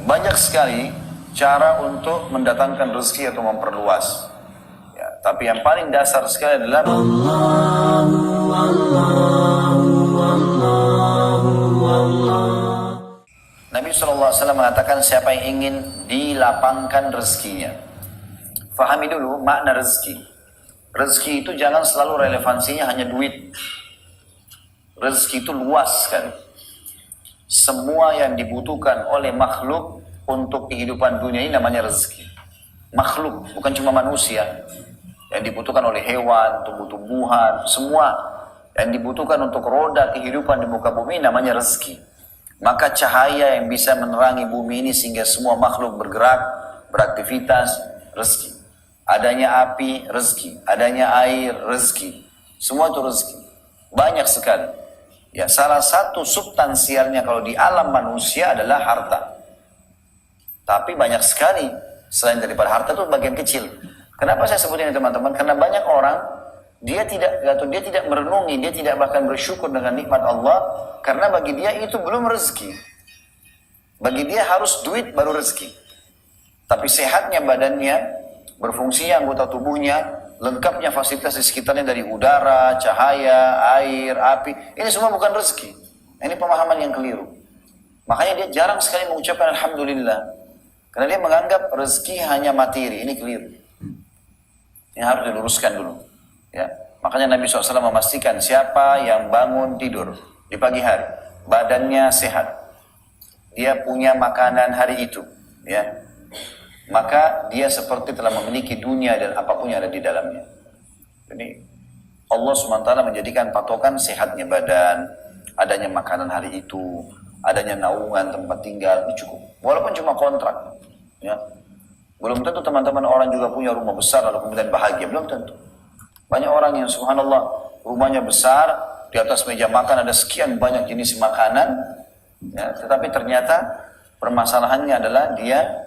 banyak sekali cara untuk mendatangkan rezeki atau memperluas. Ya, tapi yang paling dasar sekali adalah Nabi SAW mengatakan siapa yang ingin dilapangkan rezekinya. Fahami dulu makna rezeki. Rezeki itu jangan selalu relevansinya hanya duit. Rezeki itu luas kan. Semua yang dibutuhkan oleh makhluk untuk kehidupan dunia ini namanya rezeki. Makhluk, bukan cuma manusia. Yang dibutuhkan oleh hewan, tumbuh-tumbuhan, semua yang dibutuhkan untuk roda kehidupan di muka bumi namanya rezeki. Maka cahaya yang bisa menerangi bumi ini sehingga semua makhluk bergerak, beraktivitas, rezeki. Adanya api, rezeki. Adanya air, rezeki. Semua itu rezeki. Banyak sekali. Ya, salah satu substansialnya kalau di alam manusia adalah harta. Tapi banyak sekali selain daripada harta itu bagian kecil. Kenapa saya sebutin ini teman-teman? Karena banyak orang dia tidak merenungi, dia tidak bahkan bersyukur dengan nikmat Allah karena bagi dia itu belum rezeki. Bagi dia harus duit baru rezeki. Tapi sehatnya badannya, berfungsinya anggota tubuhnya, lengkapnya fasilitas di sekitarnya dari udara, cahaya, air, api. Ini semua bukan rezeki. Ini pemahaman yang keliru. Makanya dia jarang sekali mengucapkan Alhamdulillah. Karena dia menganggap rezeki hanya materi. Ini keliru. Ini harus diluruskan dulu. Ya. Makanya Nabi SAW memastikan siapa yang bangun tidur di pagi hari. Badannya sehat. Dia punya makanan hari itu. Ya. Maka dia seperti telah memiliki dunia dan apapun yang ada di dalamnya. Jadi Allah SWT menjadikan patokan sehatnya badan, adanya makanan hari itu, adanya naungan tempat tinggal, itu cukup. Walaupun cuma kontrak. Ya. Belum tentu teman-teman orang juga punya rumah besar lalu kemudian bahagia, belum tentu. Banyak orang yang subhanallah rumahnya besar, di atas meja makan ada sekian banyak jenis makanan, ya, tetapi ternyata permasalahannya adalah dia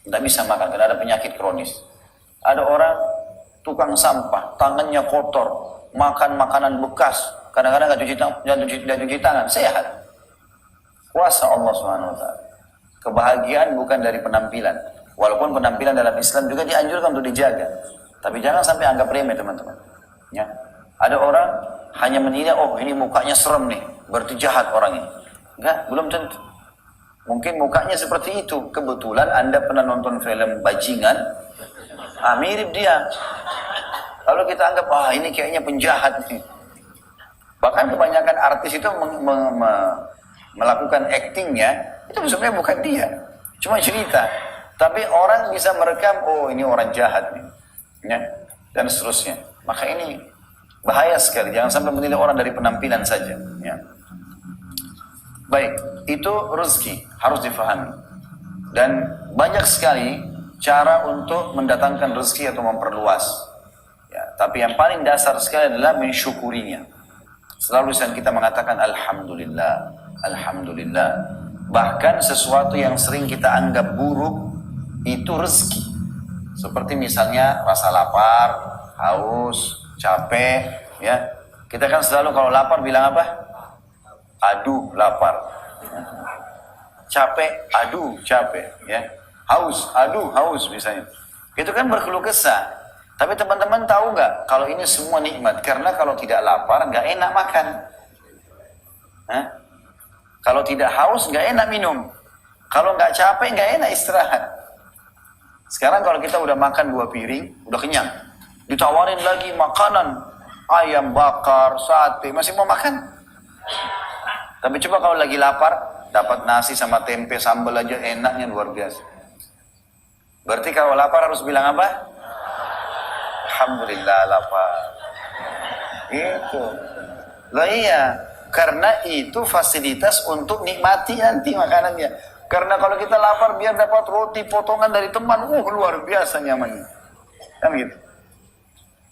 tidak bisa makan karena ada penyakit kronis. Ada orang tukang sampah, tangannya kotor, makan makanan bekas, kadang-kadang nggak cuci tangan, sehat. Kuasa Allah SWT. Kebahagiaan bukan dari penampilan. Walaupun penampilan dalam Islam juga dianjurkan untuk dijaga. Tapi jangan sampai anggap remeh teman-teman. Ya. Ada orang hanya menilai, oh ini mukanya serem nih, berarti jahat orang ini. Enggak, belum tentu. Mungkin mukanya seperti itu. Kebetulan Anda pernah nonton film Bajingan. Mirip dia. Lalu kita anggap, ini kayaknya penjahat nih. Bahkan kebanyakan artis itu melakukan actingnya, itu sebenarnya bukan dia. Cuma cerita. Tapi orang bisa merekam, oh ini orang jahat nih. Ya, dan seterusnya. Maka ini bahaya sekali. Jangan sampai menilai orang dari penampilan saja. Ya. Baik, itu rezeki harus difahami. Dan banyak sekali cara untuk mendatangkan rezeki atau memperluas. Ya, tapi yang paling dasar sekali adalah mensyukurinya. Selalu kita mengatakan Alhamdulillah, Alhamdulillah. Bahkan sesuatu yang sering kita anggap buruk itu rezeki. Seperti misalnya rasa lapar, haus, capek. Ya, kita kan selalu kalau lapar bilang apa? Aduh lapar, capek, aduh capek, ya, haus, aduh haus misalnya. Itu kan berkeluh kesah. Tapi teman-teman tahu nggak kalau ini semua nikmat? Karena kalau tidak lapar nggak enak makan. Kalau tidak haus nggak enak minum. Kalau nggak capek nggak enak istirahat. Sekarang kalau kita udah makan 2 piring, udah kenyang, ditawarin lagi makanan, ayam bakar, sate, masih mau makan? Tapi coba kalau lagi lapar, dapat nasi sama tempe sambal aja enaknya luar biasa. Berarti kalau lapar harus bilang apa? Alhamdulillah lapar. Itu. Lah iya, karena itu fasilitas untuk nikmati nanti makanannya. Karena kalau kita lapar biar dapat roti potongan dari teman, luar biasa nyamannya. Kan gitu.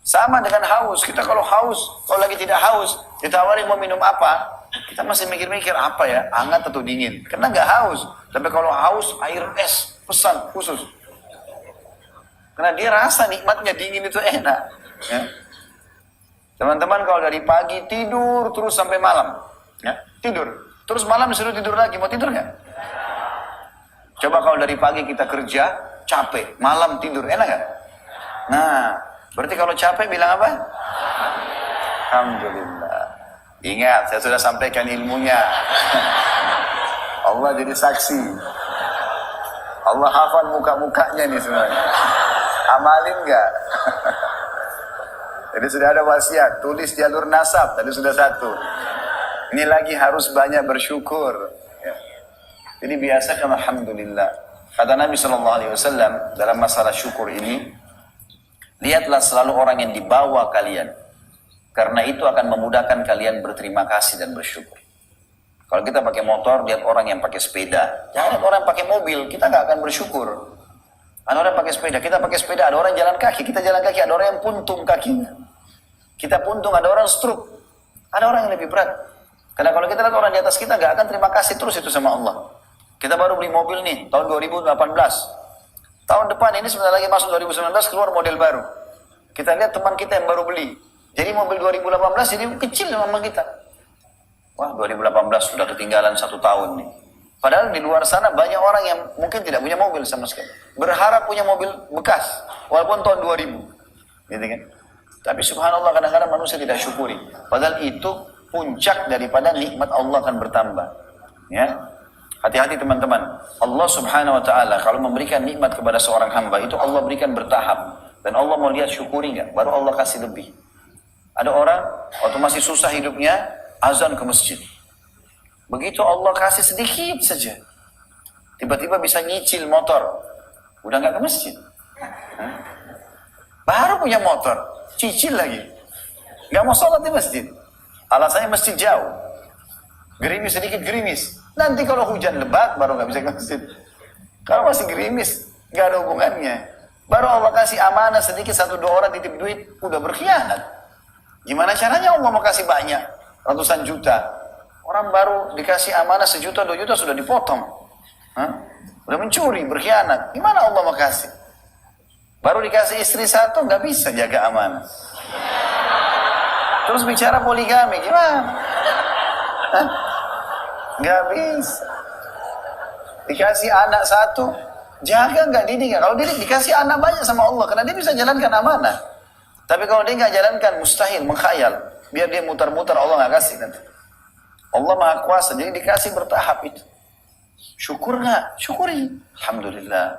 Sama dengan haus, kita kalau haus, kalau lagi tidak haus, ditawarin mau minum apa? Kita masih mikir-mikir apa ya, hangat atau dingin. Karena nggak haus. Tapi kalau haus, air es, pesan khusus. Karena dia rasa nikmatnya dingin itu enak. Ya. Teman-teman kalau dari pagi tidur terus sampai malam. Ya, tidur. Terus malam disuruh tidur lagi, mau tidur nggak? Coba kalau dari pagi kita kerja, capek, malam tidur, enak gak? Nah, berarti kalau capek bilang apa? Alhamdulillah. Ingat, saya sudah sampaikan ilmunya. Allah jadi saksi. Allah hafal muka-mukanya nih semuanya. Amalin gak? Jadi sudah ada wasiat, tulis jalur nasab, tadi sudah satu. Ini lagi harus banyak bersyukur. Ya. Jadi biasakan alhamdulillah. Kata Nabi SAW dalam masalah syukur ini, lihatlah selalu orang yang dibawa kalian. Karena itu akan memudahkan kalian berterima kasih dan bersyukur. Kalau kita pakai motor, lihat orang yang pakai sepeda. Jangan lihat orang yang pakai mobil, kita nggak akan bersyukur. Ada orang pakai sepeda, kita pakai sepeda, ada orang jalan kaki, kita jalan kaki, ada orang yang puntung kakinya. Kita puntung, ada orang stroke. Ada orang yang lebih berat. Karena kalau kita lihat orang di atas kita, nggak akan terima kasih terus itu sama Allah. Kita baru beli mobil nih, tahun 2018. Tahun depan ini sebentar lagi masuk 2019, keluar model baru. Kita lihat teman kita yang baru beli. Jadi mobil 2018 jadi kecil sama kita. Wah, 2018 sudah ketinggalan 1 tahun nih. Padahal di luar sana banyak orang yang mungkin tidak punya mobil sama sekali. Berharap punya mobil bekas, walaupun tahun 2000. Gitu kan? Tapi subhanallah kadang-kadang manusia tidak syukuri. Padahal itu puncak daripada nikmat Allah akan bertambah. Ya, hati-hati teman-teman. Allah subhanahu wa ta'ala kalau memberikan nikmat kepada seorang hamba, itu Allah berikan bertahap. Dan Allah mau lihat syukuri nggak, baru Allah kasih lebih. Ada orang, waktu masih susah hidupnya, azan ke masjid. Begitu Allah kasih sedikit saja, tiba-tiba bisa nyicil motor, udah nggak ke masjid. Baru punya motor, cicil lagi, nggak mau sholat di masjid. Alasannya masjid jauh, gerimis sedikit gerimis. Nanti kalau hujan lebat baru nggak bisa ke masjid. Kalau masih gerimis, nggak ada hubungannya. Baru Allah kasih amanah sedikit, 1-2 orang titip duit, udah berkhianat. Gimana caranya Allah mau kasih banyak, ratusan juta? Orang baru dikasih amanah 1 juta, 2 juta sudah dipotong. Udah mencuri, berkhianat. Gimana Allah mau kasih? Baru dikasih istri 1, nggak bisa jaga amanah. Terus bicara poligami, gimana? Nggak bisa. Dikasih anak 1, jaga nggak didik nggak? Kalau didik dikasih anak banyak sama Allah, karena dia bisa jalankan amanah. Tapi kalau dia nggak jalankan, mustahil, mengkhayal. Biar dia mutar-mutar, Allah nggak kasih nanti. Allah Maha Kuasa, jadi dikasih bertahap itu. Syukur nggak? Syukuri. Alhamdulillah.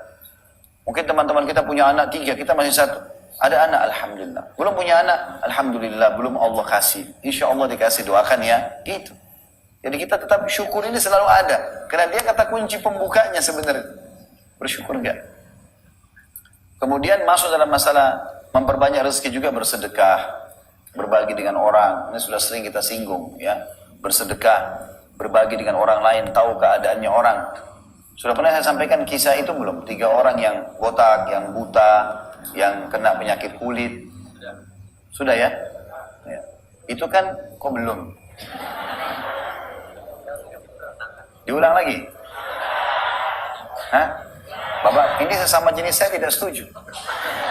Mungkin teman-teman kita punya anak 3, kita masih 1. Ada anak, alhamdulillah. Belum punya anak, alhamdulillah. Belum Allah kasih. Insya Allah dikasih, doakan ya. Gitu. Jadi kita tetap syukur ini selalu ada. Karena dia kata kunci pembukanya sebenarnya. Bersyukur nggak? Kemudian masuk dalam masalah memperbanyak rezeki juga bersedekah, berbagi dengan orang. Ini sudah sering kita singgung, ya. Bersedekah, berbagi dengan orang lain, tahu keadaannya orang. Sudah pernah saya sampaikan kisah itu belum? 3 orang yang botak, yang buta, yang kena penyakit kulit. Sudah ya? Ya. Itu kan kok belum? Diulang lagi? Hah? Bapak, ini sesama jenis saya tidak setuju.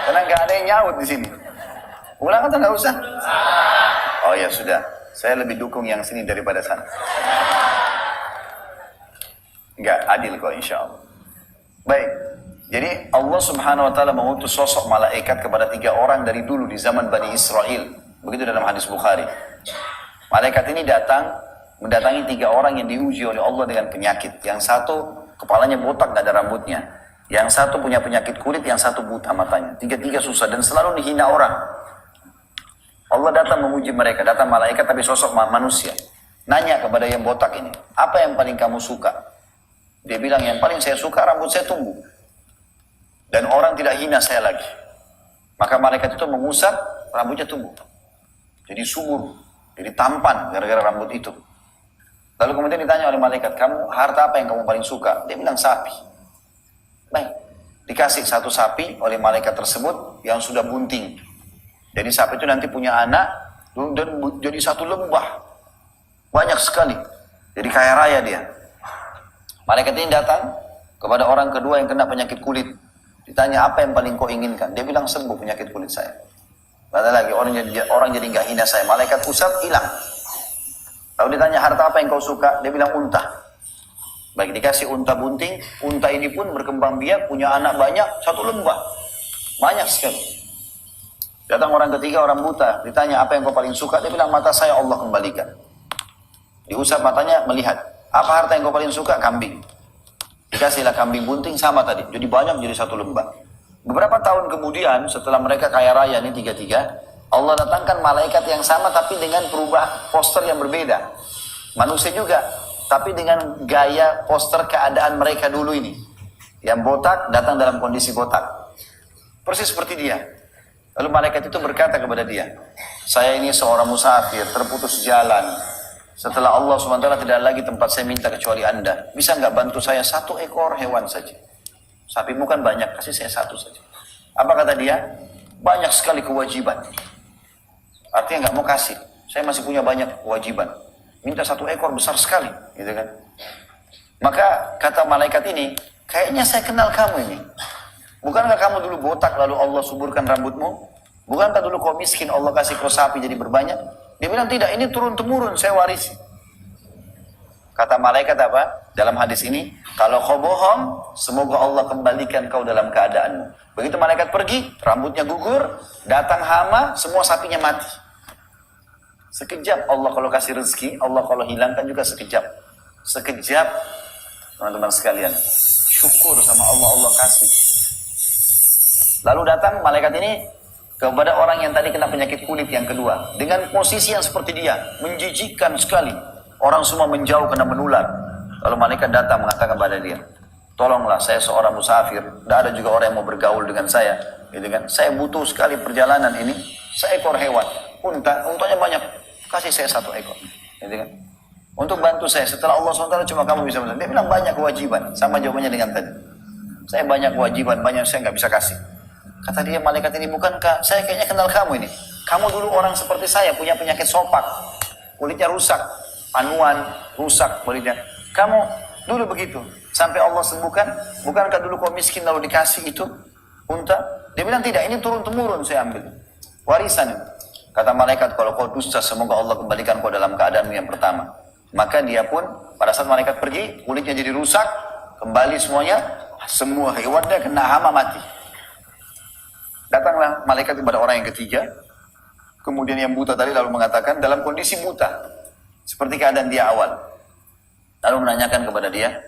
Karena nggak ada yang nyaut di sini. Ulang atau nggak usah? Oh ya sudah, saya lebih dukung yang sini daripada sana. Nggak adil kok insya Allah. Baik, jadi Allah subhanahu wa ta'ala mengutus sosok malaikat kepada 3 orang dari dulu di zaman Bani Israel. Begitu dalam hadis Bukhari. Malaikat ini mendatangi 3 orang yang diuji oleh Allah dengan penyakit. Yang satu kepalanya botak, nggak ada rambutnya. Yang satu punya penyakit kulit, yang satu buta matanya. 3-3 susah dan selalu dihina orang. Allah datang memuji mereka, datang malaikat tapi sosok manusia. Nanya kepada yang botak ini, apa yang paling kamu suka? Dia bilang, yang paling saya suka rambut saya tumbuh. Dan orang tidak hina saya lagi. Maka malaikat itu mengusap, rambutnya tumbuh. Jadi subur, jadi tampan gara-gara rambut itu. Lalu kemudian ditanya oleh malaikat, kamu harta apa yang kamu paling suka? Dia bilang sapi. Baik, dikasih 1 sapi oleh malaikat tersebut yang sudah bunting. Jadi sapi itu nanti punya anak dan jadi 1 lembah. Banyak sekali. Jadi kaya raya dia. Malaikat ini datang kepada orang kedua yang kena penyakit kulit. Ditanya apa yang paling kau inginkan? Dia bilang sembuh penyakit kulit saya. Ada lagi orang jadi nggak hina saya. Malaikat usap hilang. Lalu ditanya harta apa yang kau suka? Dia bilang unta. Baik, dikasih unta bunting, unta ini pun berkembang biak, punya anak banyak, satu lembah. Banyak sekali. Datang orang ketiga, orang buta, ditanya apa yang kau paling suka, dia bilang mata saya Allah kembalikan. Diusap matanya, melihat. Apa harta yang kau paling suka? Kambing. Dikasihlah kambing bunting sama tadi, jadi banyak jadi satu lembah. Beberapa tahun kemudian, setelah mereka kaya raya ini tiga-tiga, Allah datangkan malaikat yang sama tapi dengan perubah poster yang berbeda. Manusia juga, tapi dengan gaya poster keadaan mereka dulu ini. Yang botak datang dalam kondisi botak. Persis seperti dia. Lalu malaikat itu berkata kepada dia, saya ini seorang musafir, terputus jalan. Setelah Allah SWT tidak lagi tempat saya minta kecuali Anda. Bisa nggak bantu saya 1 ekor hewan saja? Sapimu kan banyak, kasih saya 1 saja. Apa kata dia? Banyak sekali kewajiban. Artinya nggak mau kasih. Saya masih punya banyak kewajiban. Minta 1 ekor besar sekali, gitu kan? Maka kata malaikat ini, kayaknya saya kenal kamu ini. Bukankah kamu dulu botak lalu Allah suburkan rambutmu? Bukankah dulu kau miskin Allah kasih kau sapi jadi berbanyak? Dia bilang tidak, ini turun-temurun saya warisi. Kata malaikat apa? Dalam hadis ini, kalau kau bohong, semoga Allah kembalikan kau dalam keadaanmu. Begitu malaikat pergi, rambutnya gugur, datang hama, semua sapinya mati. Sekejap Allah kalau kasih rezeki, Allah kalau hilangkan juga sekejap. Sekejap, teman-teman sekalian, syukur sama Allah, Allah kasih. Lalu datang malaikat ini kepada orang yang tadi kena penyakit kulit yang kedua. Dengan posisi yang seperti dia, menjijikkan sekali. Orang semua menjauh kena menular. Lalu malaikat datang mengatakan kepada dia, tolonglah saya seorang musafir, tidak ada juga orang yang mau bergaul dengan saya. Gitu kan? Saya butuh sekali perjalanan ini, seekor hewan. Untanya banyak, kasih saya 1 ekor. Gitu kan? Untuk bantu saya, setelah Allah SWT cuma kamu bisa bantu. Dia bilang banyak kewajiban, sama jawabannya dengan tadi. Saya banyak kewajiban, banyak saya nggak bisa kasih. Kata dia, malaikat ini, bukankah saya kayaknya kenal kamu ini? Kamu dulu orang seperti saya, punya penyakit sopak, kulitnya rusak, panuan, rusak kulitnya. Kamu dulu begitu, sampai Allah sembuhkan. Bukankah dulu kau miskin lalu dikasih itu unta? Dia bilang tidak, ini turun-temurun saya ambil, warisan. Kata malaikat, kalau kau dusta, semoga Allah kembalikan kau dalam keadaanmu yang pertama. Maka dia pun, pada saat malaikat pergi, kulitnya jadi rusak, kembali semuanya, semua hewannya kena hama mati. Datanglah malaikat kepada orang yang ketiga, kemudian yang buta tadi lalu mengatakan dalam kondisi buta, seperti keadaan dia awal. Lalu menanyakan kepada dia,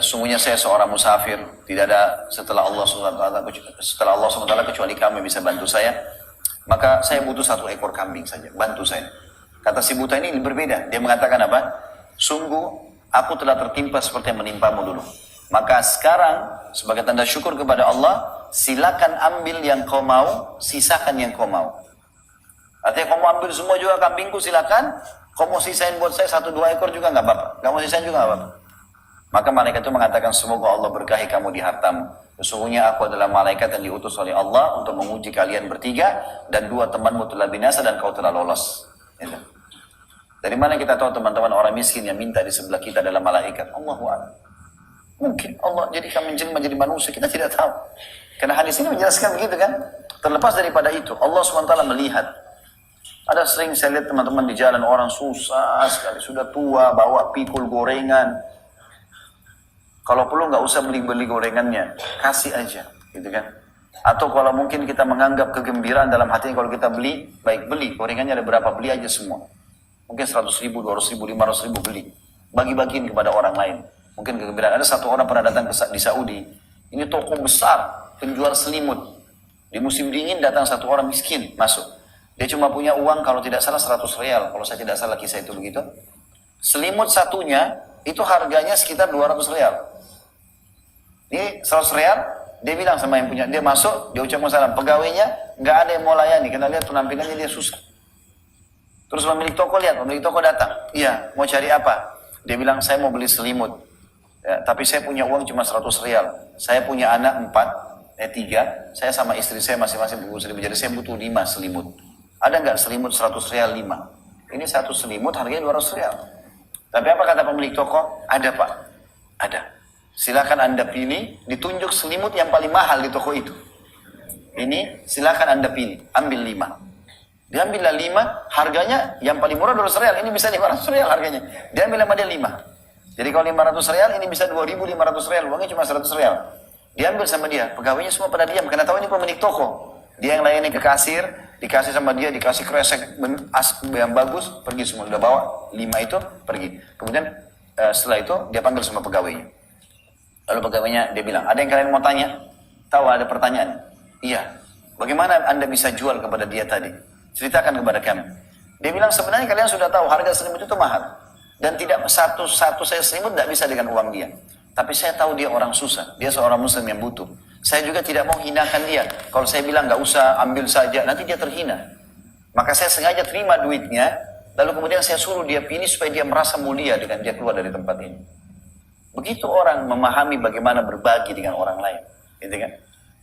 sungguhnya saya seorang musafir, tidak ada setelah Allah SWT kecuali kamu yang bisa bantu saya. Maka saya butuh 1 ekor kambing saja, bantu saya. Kata si buta ini berbeda, dia mengatakan apa? Sungguh aku telah tertimpa seperti yang menimpamu dulu. Maka sekarang sebagai tanda syukur kepada Allah, silakan ambil yang kau mau, sisakan yang kau mau. Artinya kau mau ambil semua juga kambingku silakan, kau mau sisain buat saya 1-2 ekor juga nggak apa-apa, nggak mau sisain juga nggak apa-apa. Maka malaikat itu mengatakan, semoga Allah berkahi kamu di hartamu. Sesungguhnya aku adalah malaikat yang diutus oleh Allah untuk menguji kalian bertiga, dan 2 temanmu telah binasa dan kau telah lolos. Itu. Dari mana kita tahu teman-teman orang miskin yang minta di sebelah kita adalah malaikat? Allahu a'lam. Mungkin Allah jadikan menjelma menjadi manusia, kita tidak tahu. Karena hadis ini menjelaskan begitu kan. Terlepas daripada itu, Allah SWT melihat. Ada sering saya lihat teman-teman di jalan, orang susah sekali, sudah tua, bawa pikul gorengan. Kalau perlu nggak usah beli-beli gorengannya, kasih aja, gitu kan. Atau kalau mungkin kita menganggap kegembiraan dalam hatinya, kalau kita beli, baik beli, gorengannya ada berapa, beli aja semua. Mungkin 100.000, 200.000, 500.000 beli. Bagi-bagiin kepada orang lain. Mungkin kegembiraan. Ada satu orang pernah datang di Saudi. Ini toko besar, penjual selimut. Di musim dingin datang satu orang miskin, masuk. Dia cuma punya uang kalau tidak salah 100 rial. Kalau saya tidak salah kisah itu begitu. Selimut satunya, itu harganya sekitar 200 rial. Ini 100 rial, dia bilang sama yang punya. Dia masuk, dia ucapkan salam. Pegawainya, nggak ada yang mau layani. Karena lihat penampilannya dia susah. Terus pemilik toko lihat, pemilik toko datang. Iya, mau cari apa? Dia bilang, saya mau beli selimut. Ya, tapi saya punya uang cuma 100 rial. Saya punya anak 3. Saya sama istri saya masing-masing buku selimut. Jadi saya butuh 5 selimut. Ada nggak selimut 100 rial 5? Ini satu selimut harganya 200 rial. Tapi apa kata pemilik toko? Ada pak. Ada. Silakan anda pilih. Ditunjuk selimut yang paling mahal di toko itu. Ini silakan anda pilih. Ambil 5. Diambillah 5. Harganya yang paling murah 200 rial. Ini bisa 500 rial harganya. Diambil sama dia 5. Jadi kalau 500 real, ini bisa 2.500 real, uangnya cuma 100 real. Diambil sama dia, pegawainya semua pada diam, karena tahu ini pemilik toko. Dia yang layani ke kasir, dikasih sama dia, dikasih kresek yang bagus, pergi semua. Udah bawa 5 itu, pergi. Kemudian setelah itu, dia panggil semua pegawainya. Lalu pegawainya, dia bilang, ada yang kalian mau tanya? Tahu ada pertanyaan? Iya. Bagaimana Anda bisa jual kepada dia tadi? Ceritakan kepada kami. Dia bilang, sebenarnya kalian sudah tahu, harga selimut itu mahal. Dan tidak satu saya selimut tidak bisa dengan uang dia. Tapi saya tahu dia orang susah, dia seorang muslim yang butuh. Saya juga tidak mau hinakan dia. Kalau saya bilang nggak usah, ambil saja, nanti dia terhina. Maka saya sengaja terima duitnya, lalu kemudian saya suruh dia pilih supaya dia merasa mulia dengan dia keluar dari tempat ini. Begitu orang memahami bagaimana berbagi dengan orang lain, gitu kan?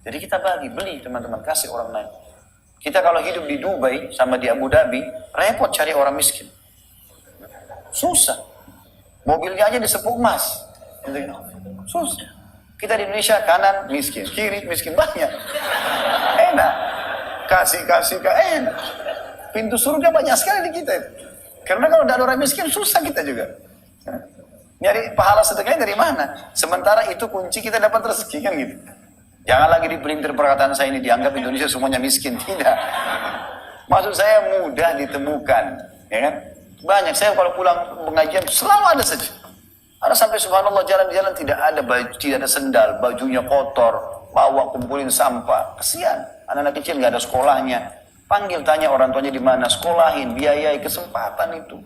Jadi kita bagi, beli teman-teman, kasih orang lain. Kita kalau hidup di Dubai sama di Abu Dhabi, repot cari orang miskin. Susah. Mobilnya aja disepuk emas. Susah. Kita di Indonesia kanan miskin, kiri miskin, banyak. Enak. Kasih enak. Pintu surga banyak sekali di kita. Karena kalau tidak ada orang miskin susah kita juga. Nyari pahala sedekahnya dari mana? Sementara itu kunci kita dapat rezeki kan gitu. Jangan lagi dipelintir perkataan saya ini dianggap Indonesia semuanya miskin, tidak. Maksud saya mudah ditemukan, ya kan? Banyak saya kalau pulang pengajian selalu ada saja. Ada sampai subhanallah jalan-jalan tidak ada baju, tidak ada sendal, bajunya kotor, bawa kumpulin sampah. Kesian, anak-anak kecil nggak ada sekolahnya. Panggil tanya orang tuanya di mana, sekolahin, biayai, kesempatan itu.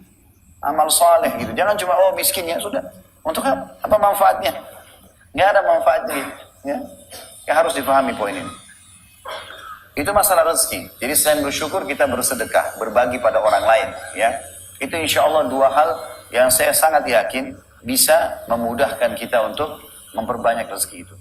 Amal saleh gitu. Jangan cuma oh miskin ya sudah. Untuk apa manfaatnya? Nggak ada manfaatnya. Ya. Yang harus dipahami poin ini. Itu masalah rezeki. Jadi selain bersyukur kita bersedekah, berbagi pada orang lain. Ya. Itu insya Allah 2 hal yang saya sangat yakin bisa memudahkan kita untuk memperbanyak rezeki itu.